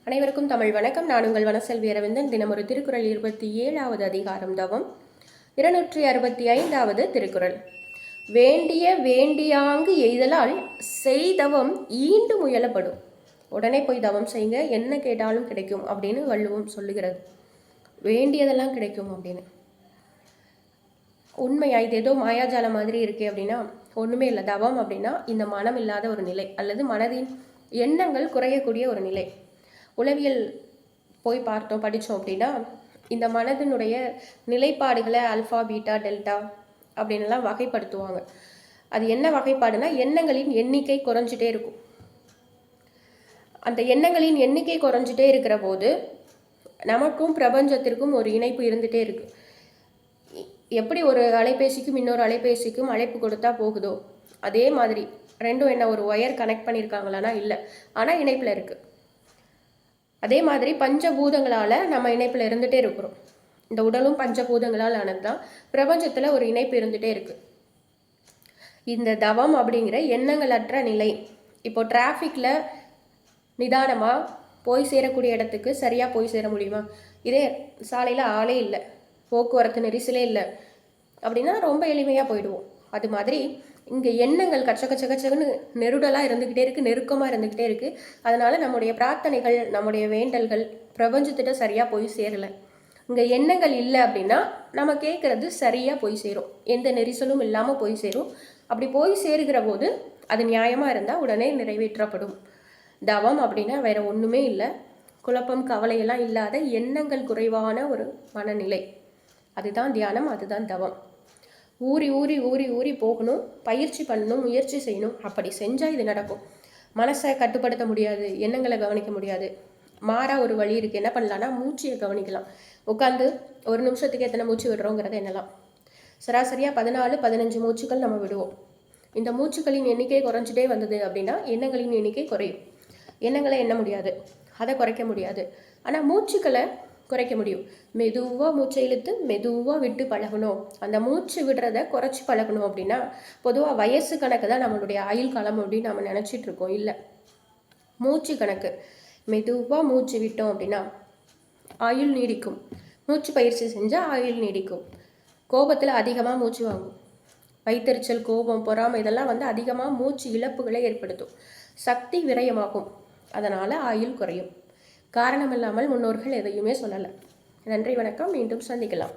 அனைவருக்கும் தமிழ் வணக்கம். நான் உங்கள் வனசெல்வி அரவிந்தன். தினம் ஒரு திருக்குறள் 27வது அதிகாரம் தவம் 265வது திருக்குறள். வேண்டிய வேண்டியாங்கு எய்தலால் செய்தவம் ஈண்டு முயலப்படும். உடனே போய் தவம் செய்யுங்க, என்ன கேட்டாலும் கிடைக்கும் அப்படின்னு வள்ளுவம் சொல்லுகிறது. வேண்டியதெல்லாம் கிடைக்கும் அப்படின்னு. உண்மையா இது ஏதோ மாயாஜாலம் மாதிரி இருக்கே அப்படின்னா ஒன்றுமே இல்லை. தவம் அப்படின்னா இந்த மனம் இல்லாத ஒரு நிலை, அல்லது மனதின் எண்ணங்கள் குறையக்கூடிய ஒரு நிலை. உளவியல் போய் பார்த்தோம் படித்தோம் அப்படின்னா இந்த மனதினுடைய நிலைப்பாடுகளை அல்ஃபா பீட்டா டெல்டா அப்படின்லாம் வகைப்படுத்துவாங்க. அது என்ன வகைப்பாடுனா எண்ணங்களின் எண்ணிக்கை குறைஞ்சிட்டே இருக்கும். அந்த எண்ணங்களின் எண்ணிக்கை குறைஞ்சிட்டே இருக்கிற போது நமக்கும் பிரபஞ்சத்திற்கும் ஒரு இணைப்பு இருந்துகிட்டே இருக்கு. எப்படி ஒரு அலைபேசிக்கும் இன்னொரு அலைபேசிக்கும் அழைப்பு கொடுத்தா போகுதோ அதே மாதிரி ரெண்டும் என்ன ஒரு ஒயர் கனெக்ட் பண்ணியிருக்காங்களான்னா இல்லை, ஆனால் இணைப்பில் இருக்குது. அதே மாதிரி பஞ்சபூதங்களால் நம்ம இணைப்பில் இருந்துகிட்டே இருக்கிறோம். இந்த உடலும் பஞ்சபூதங்களால் ஆனது தான். பிரபஞ்சத்தில் ஒரு இணைப்பு இருந்துகிட்டே இருக்குது. இந்த தவம் அப்படிங்கிற எண்ணங்களற்ற நிலை. இப்போ டிராஃபிக்கில் நிதானமாக போய் சேரக்கூடிய இடத்துக்கு சரியாக போய் சேர முடியுமா? இதே சாலையில் ஆளே இல்லை, போக்குவரத்து நெரிசலே இல்லை அப்படின்னா ரொம்ப எளிமையாக போயிடுவோம். அது மாதிரி இங்கே எண்ணங்கள் கச்சன்னு நெருடலாக இருந்துக்கிட்டே இருக்குது, நெருக்கமாக இருந்துக்கிட்டே இருக்குது. அதனால் நம்முடைய பிரார்த்தனைகள், நம்முடைய வேண்டல்கள் பிரபஞ்சத்திட்ட சரியாக போய் சேரலை. இங்கே எண்ணங்கள் இல்லை அப்படின்னா நம்ம கேட்குறது சரியாக போய் சேரும், எந்த நெரிசலும் இல்லாமல் போய் சேரும். அப்படி போய் சேருகிற போது அது நியாயமாக இருந்தால் உடனே நிறைவேற்றப்படும். தவம் அப்படின்னா வேறு ஒன்றுமே இல்லை, குழப்பம் கவலையெல்லாம் இல்லாத எண்ணங்கள் குறைவான ஒரு மனநிலை. அதுதான் தியானம், அதுதான் தவம். ஊறி ஊறி ஊறி ஊறி போகணும், பயிற்சி பண்ணணும், முயற்சி செய்யணும். அப்படி செஞ்சால் இது நடக்கும். மனசை கட்டுப்படுத்த முடியாது, எண்ணங்களை கவனிக்க முடியாது. மாறா ஒரு வழி இருக்குது. என்ன பண்ணலான்னா மூச்சையை கவனிக்கலாம். உட்காந்து ஒரு நிமிஷத்துக்கு எத்தனை மூச்சு விடுறோங்கிறத எண்ணலாம். சராசரியாக 14-15 மூச்சுக்கள் நம்ம விடுவோம். இந்த மூச்சுக்களின் எண்ணிக்கை குறைஞ்சிட்டே வந்தது அப்படின்னா எண்ணங்களின் எண்ணிக்கை குறையும். எண்ணங்களை எண்ண முடியாது, அதை குறைக்க முடியாது. ஆனால் மூச்சுக்களை குறைக்க முடியும். மெதுவாக மூச்சை இழுத்து மெதுவாக விட்டு பழகணும். அந்த மூச்சு விடுறத குறைச்சி பழகணும். அப்படின்னா பொதுவாக வயசு கணக்கு தான் நம்மளுடைய ஆயுள் காலம் அப்படின்னு நம்ம நினச்சிட்டு இருக்கோம். இல்லை, மூச்சு கணக்கு. மெதுவாக மூச்சு விட்டோம் அப்படின்னா ஆயுள் நீடிக்கும். மூச்சு பயிற்சி செஞ்சால் ஆயுள் நீடிக்கும். கோபத்தில் அதிகமாக மூச்சு வாங்கும். வைத்தறிச்சல், கோபம், பொறாமை இதெல்லாம் அதிகமாக மூச்சு இழப்புகளை ஏற்படுத்தும். சக்தி விரயமாகும். அதனால் ஆயுள் குறையும். காரணமில்லாமல் முன்னோர்கள் எதையுமே சொல்லலை. நன்றி, வணக்கம். மீண்டும் சந்திக்கலாம்.